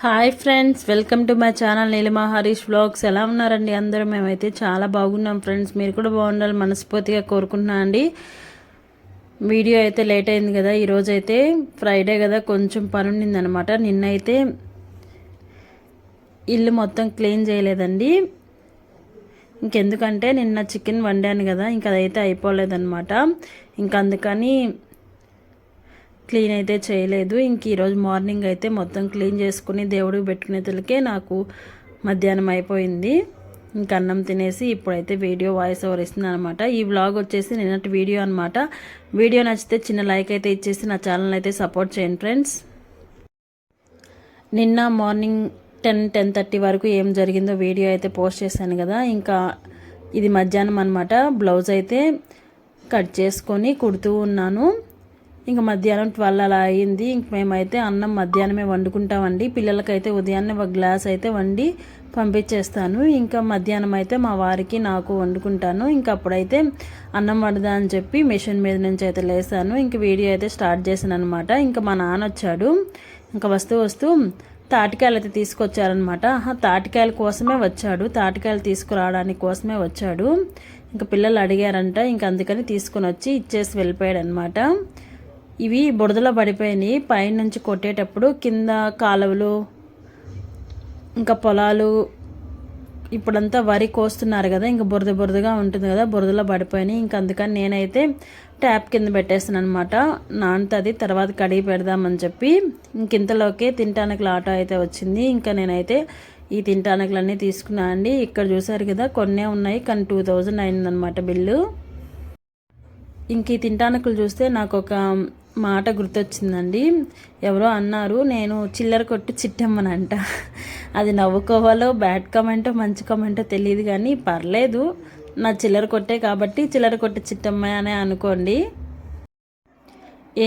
Hi friends, welcome to my channel Neelima Harish vlogs. ఎలా ఉన్నారండి అందరూ? మేమైతే చాలా బాగున్నాం ఫ్రెండ్స్. మీరు కూడా బాగుండాలి మనస్ఫూర్తిగా కోరుకుంటున్నా అండి. వీడియో అయితే లేట్ అయింది కదా, ఈరోజు అయితే ఫ్రైడే కదా, కొంచెం పని ఉండిందనమాట. నిన్నైతే ఇల్లు మొత్తం క్లీన్ చేయలేదండి. ఇంకెందుకంటే నిన్న చికెన్ వండాను కదా, ఇంక అదైతే అయిపోలేదన్నమాట. ఇంక అందుకని క్లీన్ అయితే చేయలేదు. ఇంక ఈరోజు మార్నింగ్ అయితే మొత్తం క్లీన్ చేసుకుని దేవుడికి పెట్టుకునేతలకే నాకు మధ్యాహ్నం అయిపోయింది. ఇంక అన్నం తినేసి ఇప్పుడైతే వీడియో వాయిస్ ఓవర్ ఇస్తుంది అనమాట. ఈ వ్లాగ్ వచ్చేసి నిన్నటి వీడియో అనమాట. వీడియో నచ్చితే చిన్న లైక్ అయితే ఇచ్చేసి నా ఛానల్ అయితే సపోర్ట్ చేయండి ఫ్రెండ్స్. నిన్న మార్నింగ్ 10:30 వరకు ఏం జరిగిందో వీడియో అయితే పోస్ట్ చేశాను కదా. ఇంకా ఇది మధ్యాహ్నం అనమాట. బ్లౌజ్ అయితే కట్ చేసుకొని కుడుతూ ఉన్నాను. ఇంక మధ్యాహ్నం 12 అలా అయింది. ఇంక మేమైతే అన్నం మధ్యాహ్నమే వండుకుంటామండి. పిల్లలకైతే ఉదయాన్నే ఒక గ్లాస్ అయితే వండి పంపించేస్తాను. ఇంకా మధ్యాహ్నం అయితే మా వారికి నాకు వండుకుంటాను. ఇంక అప్పుడైతే అన్నం వండదా అని చెప్పి మిషన్ మీద నుంచి అయితే లేసాను. ఇంక వీడియో అయితే స్టార్ట్ చేశాను అనమాట. ఇంకా మా నాన్న వచ్చాడు. ఇంకా వస్తూ తాటికాయలు అయితే తీసుకొచ్చారనమాట. తాటికాయల కోసమే వచ్చాడు, తాటికాయలు తీసుకురావడానికి కోసమే వచ్చాడు. ఇంకా పిల్లలు అడిగారంట, ఇంక అందుకని తీసుకొని వచ్చి ఇచ్చేసి వెళ్ళిపోయాడు అనమాట. ఇవి బురదలో పడిపోయినాయి. పైనుంచి కొట్టేటప్పుడు కింద కాలువలు ఇంకా పొలాలు ఇప్పుడంతా వరి కోస్తున్నారు కదా, ఇంకా బురదగా ఉంటుంది కదా, బురదలో పడిపోయినాయి. ఇంక అందుకని నేనైతే ట్యాప్ కింద పెట్టేస్తాను అనమాట. నానుతుంది, తర్వాత కడిగి పెడదామని చెప్పి. ఇంతలోకే తినటానికి ఆటో అయితే వచ్చింది. ఇంకా నేనైతే ఈ తినటానికలన్నీ తీసుకున్నా అండి. ఇక్కడ చూసారు కదా, కొన్నే ఉన్నాయి కానీ 2000 అయిందనమాట బిల్లు. ఇంక ఈ తినటానికలు చూస్తే నాకు ఒక మాట గుర్తొచ్చిందండి. ఎవరో అన్నారు నేను చిల్లర కొట్టు చిట్టమ్మనంట. అది నవ్వుకోవాలో బ్యాడ్ కమెంటో మంచి కమెంటో తెలియదు కానీ పర్లేదు, నా చిల్లర కొట్టే కాబట్టి చిల్లర కొట్టు చిట్టమ్మ అనే అనుకోండి.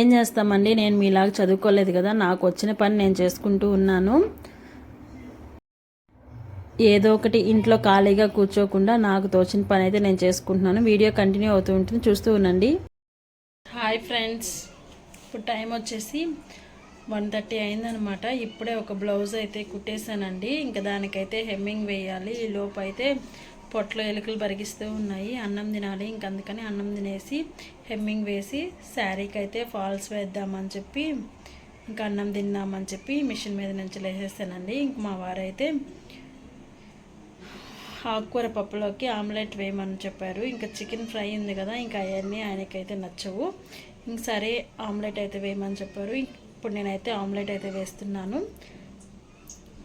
ఏం చేస్తామండి, నేను మీలాగా చదువుకోలేదు కదా, నాకు వచ్చిన పని నేను చేసుకుంటూ ఉన్నాను. ఏదో ఒకటి ఇంట్లో ఖాళీగా కూర్చోకుండా నాకు తోచిన పని అయితే నేను చేసుకుంటున్నాను. వీడియో కంటిన్యూ అవుతూ ఉంటుంది, చూస్తూ ఉండండి. హాయ్ ఫ్రెండ్స్, ఇప్పుడు టైం వచ్చేసి 1:30 అయిందనమాట. ఇప్పుడే ఒక బ్లౌజ్ అయితే కుట్టేశానండి. ఇంకా దానికైతే హెమ్మింగ్ వేయాలి. ఈ లోపు అయితే పొట్లో ఎలుకలు బరిగిస్తూ ఉన్నాయి. అన్నం తినాలి. ఇంక అందుకని అన్నం తినేసి హెమ్మింగ్ వేసి శారీకి అయితే ఫాల్స్ వేద్దామని చెప్పి ఇంకా అన్నం తిందామని చెప్పి మిషన్ మీద నుంచి లేసేస్తానండి. ఇంక మా వారైతే ఆకుకూర పప్పులోకి ఆమ్లెట్ వేయమని చెప్పారు. ఇంకా చికెన్ ఫ్రై ఉంది కదా, ఇంకా అవన్నీ ఆయనకైతే నచ్చవు. ఇంక సరే ఆమ్లెట్ అయితే వేయమని చెప్పారు. ఇప్పుడు నేనైతే ఆమ్లెట్ అయితే వేస్తున్నాను.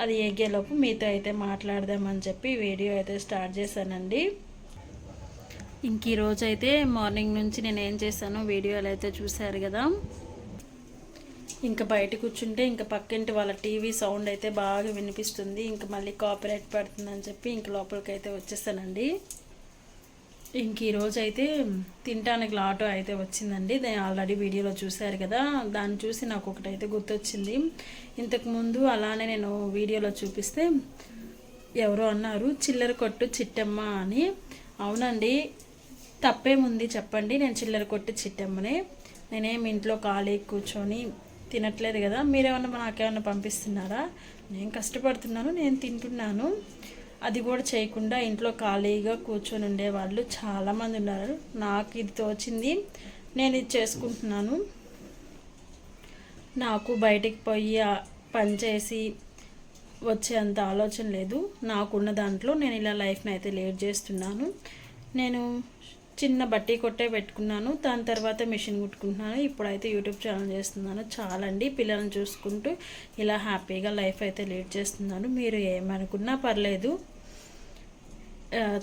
అది ఎగ్గేలోపు మీతో అయితే మాట్లాడదామని చెప్పి వీడియో అయితే స్టార్ట్ చేశానండి. ఇంక ఈరోజు అయితే మార్నింగ్ నుంచి నేను ఏం చేశానో వీడియోలు అయితే చూశారు కదా. ఇంకా బయట కూర్చుంటే ఇంకా పక్కింటి వాళ్ళ టీవీ సౌండ్ అయితే బాగా వినిపిస్తుంది. ఇంకా మళ్ళీ కాపీరైట్ పడుతుందని చెప్పి ఇంక లోపలికి అయితే వచ్చేసానండి. ఇంక ఈరోజు అయితే తినటానికి ఆటో అయితే వచ్చిందండి. ఆల్రెడీ వీడియోలో చూశారు కదా, దాన్ని చూసి నాకు ఒకటైతే గుర్తొచ్చింది. ఇంతకుముందు అలానే నేను వీడియోలో చూపిస్తే ఎవరో అన్నారు చిల్లర కొట్టు చిట్టమ్మ అని. అవునండి, తప్పేముంది చెప్పండి, నేను చిల్లర కొట్టు చిట్టమ్మనే. నేనేమి ఇంట్లో ఖాళీ కూర్చొని తినట్లేదు కదా, మీరేమన్నా నాకేమన్నా పంపిస్తున్నారా? నేను కష్టపడుతున్నాను, నేను తింటున్నాను. అది కూడా చేయకుండా ఇంట్లో ఖాళీగా కూర్చొని ఉండేవాళ్ళు చాలామంది ఉన్నారు. నాకు ఇది తోచింది, నేను ఇది చేసుకుంటున్నాను. నాకు బయటికి పోయి పని చేసి వచ్చేంత ఆలోచన లేదు. నాకున్న దాంట్లో నేను ఇలా లైఫ్ని అయితే లీడ్ చేస్తున్నాను. నేను చిన్న బట్టి కొట్టే పెట్టుకున్నాను, దాని తర్వాత మిషన్ కుట్టుకుంటున్నాను. ఇప్పుడైతే యూట్యూబ్ ఛానల్ చేస్తున్నాను. చాలండి, పిల్లల్ని చూసుకుంటూ ఇలా హ్యాపీగా లైఫ్ అయితే లీడ్ చేస్తున్నాను. మీరు ఏమనుకున్నా పర్లేదు.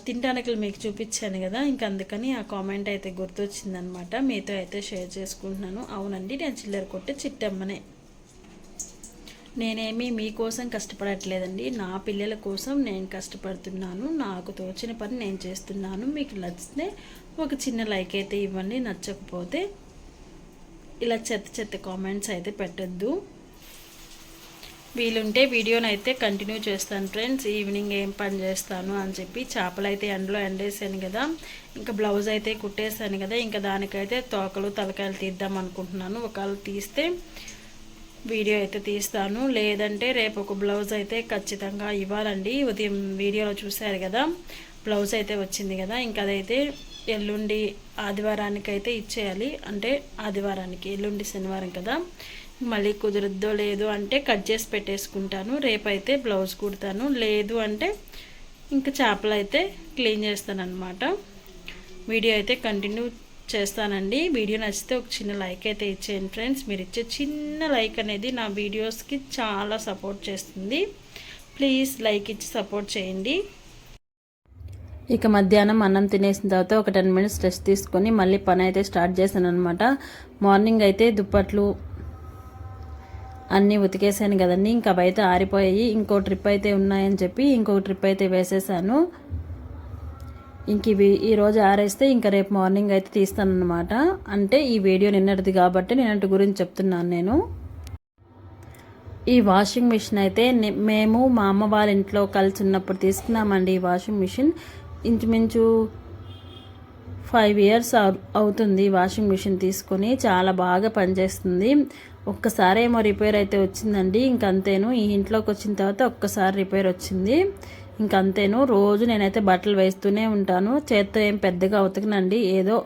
తినటానికి మీకు చూపించాను కదా, ఇంక అందుకని ఆ కామెంట్ అయితే గుర్తొచ్చిందనమాట. మీతో అయితే షేర్ చేసుకుంటున్నాను. అవునండి, నేను చిల్లర కొట్టే చిట్టమ్మనే. నేనేమి మీకోసం కష్టపడట్లేదండి, నా పిల్లల కోసం నేను కష్టపడుతున్నాను. నాకు తోచిన పని నేను చేస్తున్నాను. మీకు నచ్చితే ఒక చిన్న లైక్ అయితే ఇవ్వండి. నచ్చకపోతే ఇలా చెత్త కామెంట్స్ అయితే పెట్టద్దు. వీలుంటే వీడియోని అయితే కంటిన్యూ చేస్తాను ఫ్రెండ్స్. ఈవినింగ్ ఏం పని చేస్తాను అని చెప్పి చేపలు అయితే ఎండలో ఎండేసాను కదా, ఇంకా బ్లౌజ్ అయితే కుట్టేసాను కదా, ఇంకా దానికైతే తోకలు తలకాయలు తీద్దాం అనుకుంటున్నాను. ఒకవేళ తీస్తే వీడియో అయితే తీస్తాను. లేదంటే రేపు ఒక బ్లౌజ్ అయితే ఖచ్చితంగా ఇవ్వాలండి. ఉదయం వీడియోలో చూశారు కదా, బ్లౌజ్ అయితే వచ్చింది కదా, ఇంకా అదైతే ఎల్లుండి ఆదివారానికి అయితే ఇచ్చేయాలి. అంటే ఆదివారానికి, ఎల్లుండి శనివారం కదా, మళ్ళీ కుదురుద్దో లేదు అంటే కట్ చేసి పెట్టేసుకుంటాను. రేపైతే బ్లౌజ్ కుడతాను. లేదు అంటే ఇంకా చేపలు అయితే క్లీన్ చేస్తాను అనమాట. వీడియో అయితే కంటిన్యూ చేస్తానండి. వీడియో నచ్చితే ఒక చిన్న లైక్ అయితే ఇచ్చేయండి ఫ్రెండ్స్. మీరు ఇచ్చే చిన్న లైక్ అనేది నా వీడియోస్కి చాలా సపోర్ట్ చేస్తుంది. ప్లీజ్ లైక్ ఇచ్చి సపోర్ట్ చేయండి. ఇక మధ్యాహ్నం అన్నం తినేసిన తర్వాత ఒక 10 మినిట్స్ రెస్ట్ తీసుకొని మళ్ళీ పని అయితే స్టార్ట్ చేశాను అనమాట. మార్నింగ్ అయితే దుప్పట్లు అన్నీ ఉతికేసాను కదండి, ఇంకా అవి అయితే ఆరిపోయాయి. ఇంకో ట్రిప్ అయితే ఉన్నాయని చెప్పి ఇంకొక ట్రిప్ అయితే వేసేసాను. ఇంక ఇవి ఈరోజు ఆరేస్తే ఇంకా రేపు మార్నింగ్ అయితే తీస్తాను అనమాట. అంటే ఈ వీడియో నిన్నటిది కాబట్టి నిన్నటి గురించి చెప్తున్నాను నేను. ఈ వాషింగ్ మిషన్ అయితే మేము మా అమ్మ వాళ్ళ ఇంట్లో కలిసి ఉన్నప్పుడు తీసుకున్నామండి. ఈ వాషింగ్ మిషన్ ఇంచుమించు 5 years అవుతుంది వాషింగ్ మిషన్ తీసుకొని. చాలా బాగా పనిచేస్తుంది. ఒక్కసారి ఏమో రిపేర్ అయితే వచ్చిందండి, ఇంకంతేను. ఈ ఇంట్లోకి వచ్చిన తర్వాత ఒక్కసారి రిపేర్ వచ్చింది, ఇంకంతేను. రోజు నేనైతే బట్టలు వేస్తూనే ఉంటాను. చేత్తో ఏం పెద్దగా ఉతకనండి. ఏదో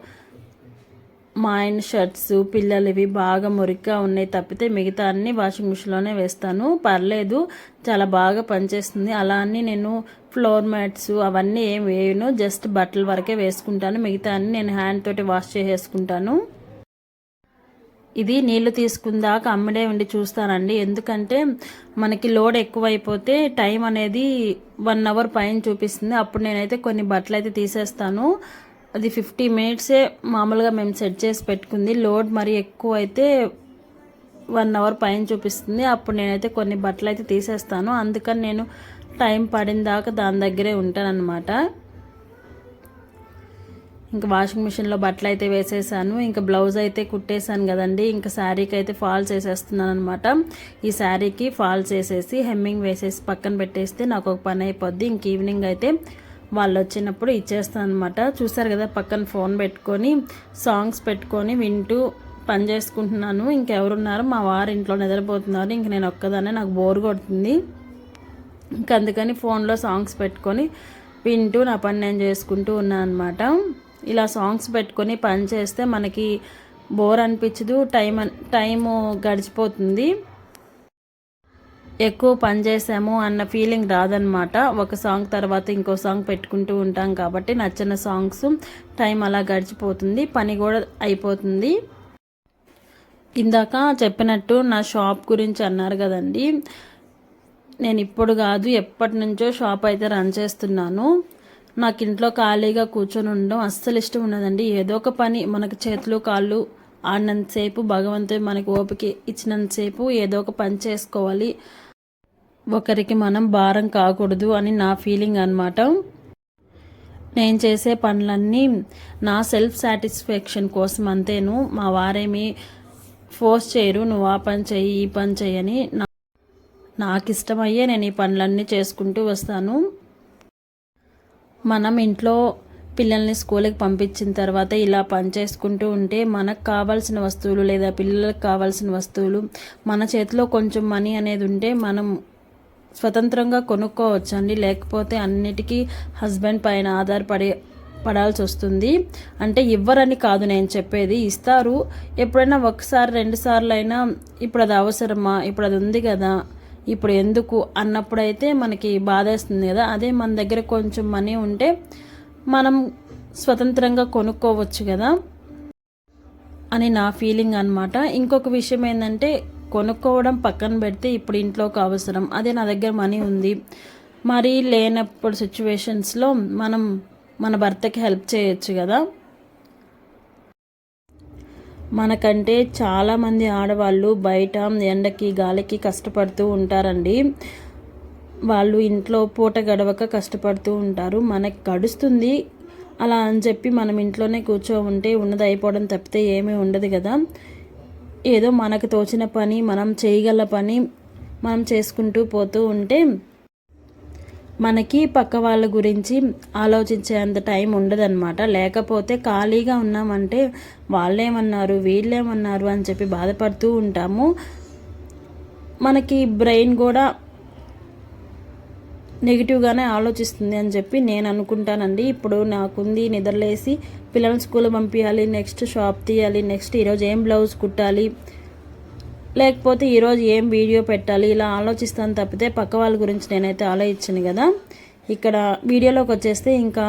మా ఆయన షర్ట్స్ పిల్లలవి బాగా మురిగ్గా ఉన్నాయి తప్పితే మిగతా అన్నీ వాషింగ్ మిషన్లోనే వేస్తాను. పర్లేదు, చాలా బాగా పనిచేస్తుంది. అలా అని నేను ఫ్లోర్ మ్యాట్స్ అవన్నీ ఏం వేయను, జస్ట్ బట్టల వరకే వేసుకుంటాను. మిగతా అన్నీ నేను హ్యాండ్ తోటి వాష్ చేసేసుకుంటాను. ఇది నీళ్లు తీసుకుందాక అమ్మడే ఉండి చూస్తానండి. ఎందుకంటే మనకి లోడ్ ఎక్కువైపోతే టైం అనేది 1 hour పైన చూపిస్తుంది. అప్పుడు నేనైతే కొన్ని బట్టలు అయితే తీసేస్తాను. అది 50 minutes మామూలుగా మేము సెట్ చేసి పెట్టుకుంది. లోడ్ మరి ఎక్కువ అయితే 1 hour పైన చూపిస్తుంది. అప్పుడు నేనైతే కొన్ని బట్టలు అయితే తీసేస్తాను. అందుకని నేను టైం పడిన దాకా దాని దగ్గరే ఉంటానన్నమాట. ఇంకా వాషింగ్ మిషన్లో బట్టలు అయితే వేసేసాను. ఇంకా బ్లౌజ్ అయితే కుట్టేశాను కదండి, ఇంకా శారీకి అయితే ఫాల్స్ వేసేస్తున్నాను అనమాట. ఈ శారీకి ఫాల్స్ వేసేసి హెమ్మింగ్ వేసేసి పక్కన పెట్టేస్తే నాకు ఒక పని అయిపోద్ది. ఇంక ఈవినింగ్ అయితే వాళ్ళు వచ్చినప్పుడు ఇచ్చేస్తాను అనమాట. చూసారు కదా, పక్కన ఫోన్ పెట్టుకొని సాంగ్స్ పెట్టుకొని వింటూ పని చేసుకుంటున్నాను. ఇంకెవరున్నారు, మా వారు ఇంట్లో నిద్రపోతున్నారు. ఇంక నేను ఒక్కదాన్నే, నాకు బోర్ కొడుతుంది. ఇంకా అందుకని ఫోన్లో సాంగ్స్ పెట్టుకొని వింటూ నా పని నేను చేసుకుంటూ ఉన్నాను అనమాట. ఇలా సాంగ్స్ పెట్టుకొని పని చేస్తే మనకి బోర్ అనిపించదు, టైము గడిచిపోతుంది. ఎక్కువ పని చేసాము అన్న ఫీలింగ్ రాదనమాట. ఒక సాంగ్ తర్వాత ఇంకో సాంగ్ పెట్టుకుంటూ ఉంటాం కాబట్టి నచ్చిన సాంగ్స్, టైం అలా గడిచిపోతుంది, పని కూడా అయిపోతుంది. ఇందాక చెప్పినట్టు నా షాప్ గురించి అన్నారు కదండి. నేను ఇప్పుడు కాదు, ఎప్పటి నుంచో షాప్ అయితే రన్ చేస్తున్నాను. నాకు ఇంట్లో ఖాళీగా కూర్చొని ఉండడం అస్సలు ఇష్టం ఉన్నదండి. ఏదో ఒక పని మనకు చేతులు కాళ్ళు ఆడినంతసేపు, భగవంతుడు మనకి ఓపిక ఇచ్చినంతసేపు ఏదో ఒక పని చేసుకోవాలి. ఒకరికి మనం భారం కాకూడదు అని నా ఫీలింగ్ అనమాట. నేను చేసే పనులన్నీ నా సెల్ఫ్ సాటిస్ఫాక్షన్ కోసం అంతేను. మా వారేమి ఫోర్స్ చేయరు, నువ్వు ఆ పని చెయ్యి ఈ పని చెయ్యని. నాకు ఇష్టమయ్యే నేను ఈ పనులన్నీ చేసుకుంటూ వస్తాను. మనం ఇంట్లో పిల్లల్ని స్కూల్కి పంపించిన తర్వాత ఇలా పని చేసుకుంటూ ఉంటే మనకు కావాల్సిన వస్తువులు లేదా పిల్లలకు కావాల్సిన వస్తువులు మన చేతిలో కొంచెం మనీ అనేది ఉంటే మనం స్వతంత్రంగా కొనుక్కోవచ్చండి. లేకపోతే అన్నిటికీ హస్బెండ్ పైన పడాల్సి వస్తుంది. అంటే ఇవ్వరని కాదు నేను చెప్పేది, ఇస్తారు. ఎప్పుడైనా ఒకసారి 2 సార్లు అయినా ఇప్పుడు అది అవసరమా, ఇప్పుడు అది ఉంది కదా, ఇప్పుడు ఎందుకు అన్నప్పుడైతే మనకి బాధేస్తుంది కదా. అదే మన దగ్గర కొంచెం మనీ ఉంటే మనం స్వతంత్రంగా కొనుక్కోవచ్చు కదా అని నా ఫీలింగ్ అనమాట. ఇంకొక విషయం ఏంటంటే, కొనుక్కోవడం పక్కన పెడితే ఇప్పుడు ఇంట్లోకి అవసరం, అదే నా దగ్గర మనీ ఉంది, మరి లేనప్పుడు సిచ్యువేషన్స్లో మనం మన భర్తకి హెల్ప్ చేయొచ్చు కదా. మనకంటే చాలామంది ఆడవాళ్ళు బయట ఎండకి గాలికి కష్టపడుతూ ఉంటారండి. వాళ్ళు ఇంట్లో పూట గడవక కష్టపడుతూ ఉంటారు. మనకి గడుస్తుంది అలా అని చెప్పి మనం ఇంట్లోనే ఉంటే ఉన్నది అయిపోవడం తప్పితే ఏమీ ఉండదు కదా. ఏదో మనకు తోచిన పని, మనం చేయగల పని మనం చేసుకుంటూ పోతూ ఉంటే మనకి పక్క వాళ్ళ గురించి ఆలోచించేంత టైం ఉండదన్నమాట. లేకపోతే ఖాళీగా ఉన్నామంటే వాళ్ళేమన్నారు వీళ్ళేమన్నారు అని చెప్పి బాధపడుతూ ఉంటాము. మనకి బ్రెయిన్ కూడా నెగిటివ్గానే ఆలోచిస్తుంది అని చెప్పి నేను అనుకుంటానండి. ఇప్పుడు నాకుంది నిద్రలేసి పిల్లల్ని స్కూల్ పంపించాలి, నెక్స్ట్ షాప్ తీయాలి, నెక్స్ట్ ఈరోజు ఏం బ్లౌజ్ కుట్టాలి, లేకపోతే ఈరోజు ఏం వీడియో పెట్టాలి, ఇలా ఆలోచిస్తాను తప్పితే పక్క వాళ్ళ గురించి నేనైతే ఆలోచించను కదా. ఇక్కడ వీడియోలోకి వచ్చేస్తే ఇంకా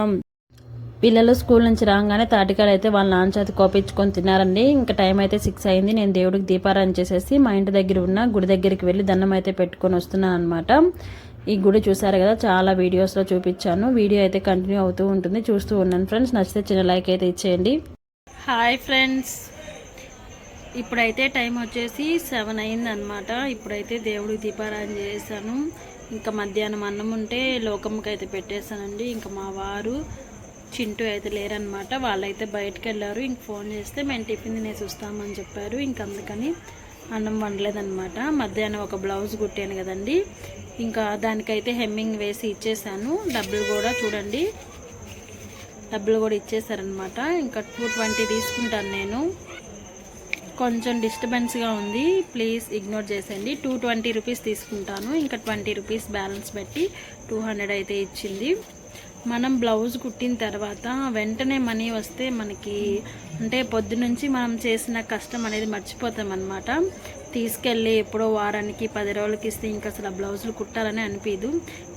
పిల్లలు స్కూల్ నుంచి రాగానే తాటికాయలు అయితే వాళ్ళ నాన్న చేత కోపించుకొని తిన్నారండి. ఇంకా టైం అయితే 6 అయింది. నేను దేవుడికి దీపారాధన చేసేసి మా ఇంటి దగ్గర ఉన్న గుడి దగ్గరికి వెళ్ళి దండం అయితే పెట్టుకొని వస్తున్నాను అనమాట. ఈ గుడి చూసారు కదా, చాలా వీడియోస్లో చూపించాను. వీడియో అయితే కంటిన్యూ అవుతూ ఉంటుంది, చూస్తూ ఉన్నాను ఫ్రెండ్స్. నచ్చితే చిన్న లైక్ అయితే ఇచ్చేయండి. హాయ్ ఫ్రెండ్స్, ఇప్పుడైతే టైం వచ్చేసి 7 అయిందనమాట. ఇప్పుడైతే దేవుడికి దీపారాధన చేశాను. ఇంకా మధ్యాహ్నం అన్నం ఉంటే లోకమ్మకి అయితే పెట్టేశానండి. ఇంకా మా వారు చింటూ అయితే లేరనమాట, వాళ్ళైతే బయటకు వెళ్ళారు. ఇంక ఫోన్ చేస్తే మేము టిఫిన్ తినేసి వస్తామని చెప్పారు. ఇంక అందుకని అన్నం వండలేదనమాట. మధ్యాహ్నం ఒక బ్లౌజ్ కుట్టాను కదండి, ఇంకా దానికైతే హెమ్మింగ్ వేసి ఇచ్చేసాను. డబ్బులు కూడా చూడండి, డబ్బులు కూడా ఇచ్చేసారనమాట. ఇంకా 220 తీసుకుంటాను నేను. కొంచెం డిస్టర్బెన్స్గా ఉంది, ప్లీజ్ ఇగ్నోర్ చేసేయండి. 220 రూపీస్ తీసుకుంటాను. ఇంకా 20 రూపీస్ బ్యాలెన్స్ పెట్టి 200 అయితే ఇచ్చింది. మనం బ్లౌజ్ కుట్టిన తర్వాత వెంటనే మనీ వస్తే మనకి అంటే పొద్దునుంచి మనం చేసిన కష్టం అనేది మర్చిపోతాం అన్నమాట. తీసుకెళ్ళి ఎప్పుడో వారానికి 10 రోజులకి ఇస్తే ఇంకా అసలు ఆ బ్లౌజులు కుట్టాలని అనిపించదు.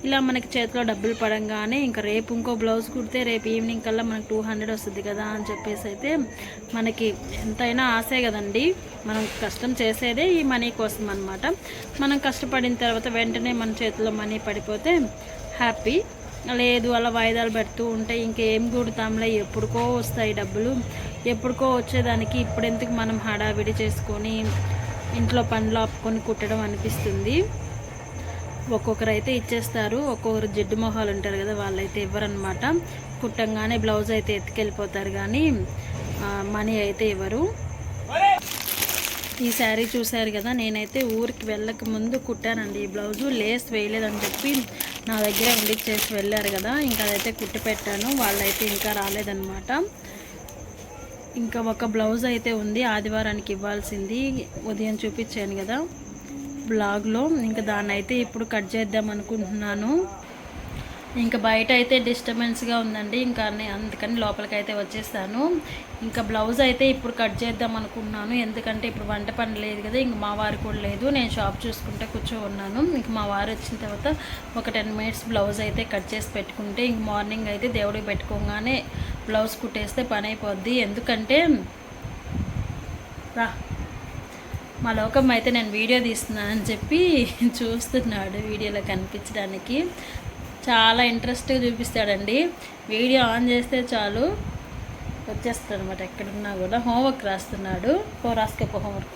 ఇలా మనకి చేతిలో డబ్బులు పడంగానే ఇంకా రేపు ఇంకో బ్లౌజ్ కుడితే రేపు ఈవినింగ్ కల్లా మనకు 200 వస్తుంది కదా అని చెప్పేసి అయితే మనకి ఎంతైనా ఆశే కదండి. మనం కష్టం చేసేదే ఈ మనీ కోసం అన్నమాట. మనం కష్టపడిన తర్వాత వెంటనే మన చేతిలో మనీ పడిపోతే హ్యాపీ. లేదు అలా వాయిదాలు పెడుతూ ఉంటే ఇంకేం కుడతాంలే, ఎప్పుడుకో వస్తాయి డబ్బులు, ఎప్పుడుకో వచ్చేదానికి ఇప్పుడు ఎందుకు మనం హడావిడి చేసుకొని ఇంట్లో పనులు ఆపుకొని కుట్టడం అనిపిస్తుంది. ఒక్కొక్కరు అయితే ఇచ్చేస్తారు, ఒక్కొక్కరు జిడ్డు మొహాలు ఉంటారు కదా, వాళ్ళైతే ఇవ్వరనమాట. కుట్టంగానే బ్లౌజ్ అయితే ఎత్తుకెళ్ళిపోతారు కానీ మనీ అయితే ఇవ్వరు. ఈ శారీ చూశారు కదా, నేనైతే ఊరికి వెళ్ళక ముందు కుట్టానండి ఈ బ్లౌజు. లేస్ వేయలేదని చెప్పి నా దగ్గర ఉండిచ్చేసి వెళ్ళారు కదా, ఇంకా అదైతే కుట్టి పెట్టాను. వాళ్ళైతే ఇంకా రాలేదన్నమాట. ఇంకా ఒక బ్లౌజ్ అయితే ఉంది, ఆదివారానికి ఇవ్వాల్సింది, ఉదయం చూపించాను కదా బ్లాగ్లో. ఇంకా దాన్ని అయితే ఇప్పుడు కట్ చేద్దాం అనుకుంటున్నాను. ఇంకా బయట అయితే డిస్టర్బెన్స్గా ఉందండి, ఇంకా అందుకని లోపలికి అయితే వచ్చేసాను. ఇంకా బ్లౌజ్ అయితే ఇప్పుడు కట్ చేద్దాం అనుకుంటున్నాను, ఎందుకంటే ఇప్పుడు వంట పని లేదు కదా, ఇంక మా వారు కూడా లేదు, నేను షాప్ చూసుకుంటే కూర్చో ఉన్నాను. ఇంక మా వారు వచ్చిన తర్వాత ఒక 10 మినిట్స్ బ్లౌజ్ అయితే కట్ చేసి పెట్టుకుంటే ఇంక మార్నింగ్ అయితే దేవుడికి పెట్టుకోగానే బ్లౌజ్ కుట్టేస్తే పని అయిపోద్ది. ఎందుకంటే మా లోకం అయితే నేను వీడియో తీస్తున్నానని చెప్పి చూస్తున్నాడు, వీడియోలో కనిపించడానికి చాలా ఇంట్రెస్ట్గా చూపిస్తాడండి. వీడియో ఆన్ చేస్తే చాలు వచ్చేస్తాడు అనమాట, ఎక్కడున్నా కూడా. హోంవర్క్ రాస్తున్నాడు, రాసుకో హోంవర్క్.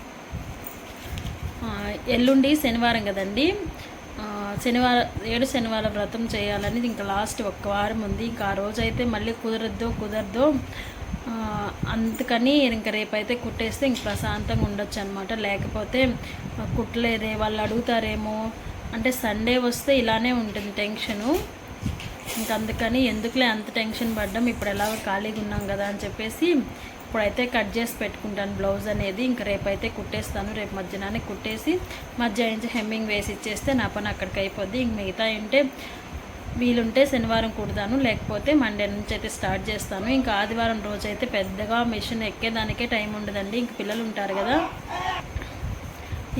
ఎల్లుండి శనివారం కదండి, శనివారం 7 శనివారం వ్రతం చేయాలని ఇంకా లాస్ట్ ఒక్క వారం ఉంది. ఇంకా ఆ రోజు అయితే మళ్ళీ కుదరదో అందుకని ఇంకా రేపైతే కుట్టేస్తే ఇంక ప్రశాంతంగా ఉండొచ్చు అనమాట. లేకపోతే కుట్టలేదే వాళ్ళు అడుగుతారేమో అంటే సండే వస్తే ఇలానే ఉంటుంది టెన్షను. ఇంక అందుకని ఎందుకులే అంత టెన్షన్ పడ్డాం, ఇప్పుడు ఎలాగో ఖాళీగా ఉన్నాం కదా అని చెప్పేసి ఇప్పుడైతే కట్ చేసి పెట్టుకుంటాను బ్లౌజ్ అనేది. ఇంక రేపైతే కుట్టేస్తాను, రేపు మధ్యాహ్నాన్ని కుట్టేసి మధ్యాహ్నం హెమ్మింగ్ వేసి ఇచ్చేస్తే నా పని అక్కడికి అయిపోద్ది. ఇంక మిగతా ఉంటే వీలుంటే శనివారం కుడతాను, లేకపోతే మండే నుంచి అయితే స్టార్ట్ చేస్తాను. ఇంకా ఆదివారం రోజు అయితే పెద్దగా మిషన్ ఎక్కేదానికే టైం ఉండదండి, ఇంక పిల్లలు ఉంటారు కదా.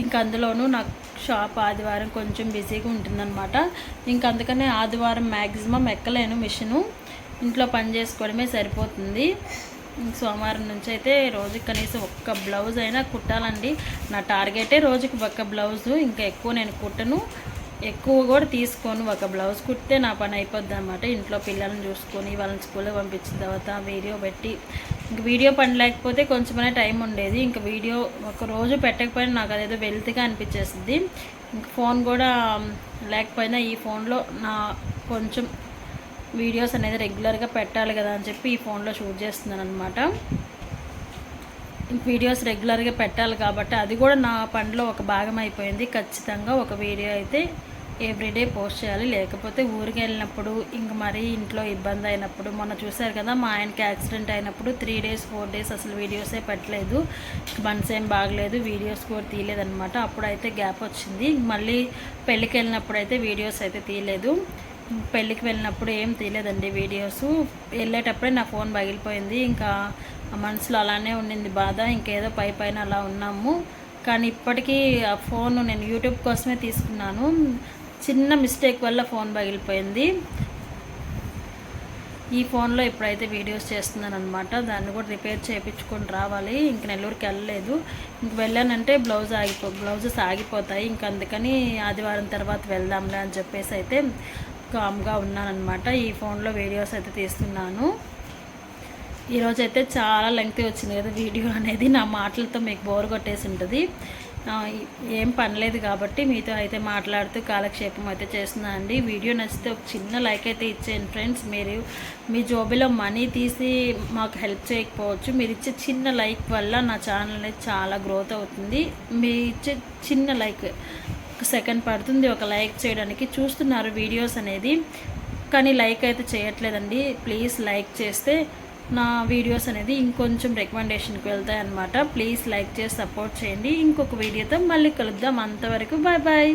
ఇంకా అందులోనూ నాకు షాప్ ఆదివారం కొంచెం బిజీగా ఉంటుందన్నమాట. ఇంకా అందుకనే ఆదివారం మ్యాక్సిమం ఎక్కలేను మిషను, ఇంట్లో పని చేసుకోవడమే సరిపోతుంది. సోమవారం నుంచి అయితే రోజుకి కనీసం ఒక్క బ్లౌజ్ అయినా కుట్టాలండి. నా టార్గెటే రోజుకి ఒక్క బ్లౌజు, ఇంకా ఎక్కువ నేను కుట్టను, ఎక్కువ కూడా తీసుకోను. ఒక బ్లౌజ్ కుట్టితే నా పని అయిపోద్ది అనమాట. ఇంట్లో పిల్లల్ని చూసుకొని వాళ్ళని స్కూల్కి పంపించిన తర్వాత వీడియో పెట్టి, ఇంక వీడియో పని లేకపోతే కొంచెమైనా టైం ఉండేది. ఇంకా వీడియో ఒక రోజు పెట్టకపోయినా నాకు అదేదో వెల్త్గా అనిపించేస్తుంది. ఇంక ఫోన్ కూడా లేకపోయినా ఈ ఫోన్లో నా కొంచెం వీడియోస్ అనేది రెగ్యులర్గా పెట్టాలి కదా అని చెప్పి ఈ ఫోన్లో షూట్ చేస్తున్నాను అనమాట. వీడియోస్ రెగ్యులర్గా పెట్టాలి కాబట్టి అది కూడా నా పనిలో ఒక భాగం అయిపోయింది. ఖచ్చితంగా ఒక వీడియో అయితే ఎవ్రీడే పోస్ట్ చేయాలి. లేకపోతే ఊరికి వెళ్ళినప్పుడు ఇంక మరీ ఇంట్లో ఇబ్బంది అయినప్పుడు, మొన్న చూశారు కదా మా ఆయనకి యాక్సిడెంట్ అయినప్పుడు 3 days 4 days అసలు వీడియోసే పెట్టలేదు. మనసు ఏం బాగలేదు, వీడియోస్ కూడా తీయలేదన్నమాట. అప్పుడైతే గ్యాప్ వచ్చింది. మళ్ళీ పెళ్ళికి వెళ్ళినప్పుడు అయితే వీడియోస్ అయితే తీయలేదు. పెళ్ళికి వెళ్ళినప్పుడు ఏం తీయలేదండి వీడియోస్. వెళ్ళేటప్పుడే నా ఫోన్ పగిలిపోయింది. ఇంకా మనసులో అలానే ఉండింది బాధ. ఇంకేదో పైన అలా ఉన్నాము. కానీ ఇప్పటికీ ఆ ఫోన్ నేను యూట్యూబ్ కోసమే తీసుకున్నాను. చిన్న మిస్టేక్ వల్ల ఫోన్ పగిలిపోయింది. ఈ ఫోన్లో ఇప్పుడైతే వీడియోస్ చేస్తున్నాను అనమాట. దాన్ని కూడా రిపేర్ చేయించుకొని రావాలి. ఇంక నెల్లూరుకి వెళ్ళలేదు. ఇంక వెళ్ళానంటే బ్లౌజెస్ ఆగిపోతాయి. ఇంక అందుకని ఆదివారం తర్వాత వెళ్దాంలే అని చెప్పేసి అయితే కామ్గా ఉన్నానన్నమాట. ఈ ఫోన్లో వీడియోస్ అయితే తీస్తున్నాను. ఈరోజైతే చాలా లెంగ్తీ వచ్చింది కదా వీడియో అనేది. నా మాటలతో మీకు బోర్ కొట్టేసి ఉంటుంది. ఏం పనిలేదు కాబట్టి మీతో అయితే మాట్లాడుతూ కాలక్షేపం అయితే చేస్తున్నాను అండి. వీడియో నచ్చితే ఒక చిన్న లైక్ అయితే ఇచ్చేయండి ఫ్రెండ్స్. మీరు మీ జోబీలో మనీ తీసి మాకు హెల్ప్ చేయకపోవచ్చు. మీరు ఇచ్చే చిన్న లైక్ వల్ల నా ఛానల్ అనేది చాలా గ్రోత్ అవుతుంది. మీరు ఇచ్చే చిన్న లైక్, 1 సెకండ్ పడుతుంది ఒక లైక్ చేయడానికి. చూస్తున్నారు వీడియోస్ అనేది, కానీ లైక్ అయితే చేయట్లేదండి. ప్లీజ్ లైక్ చేస్తే నా వీడియోస్ అనేది ఇంకొంచెం రికమెండేషన్కి వెళ్తాయి అన్నమాట. ప్లీజ్ లైక్ చేసి సపోర్ట్ చేయండి. ఇంకొక వీడియోతో మళ్ళీ కలుద్దాం. అంతవరకు బాయ్ బాయ్.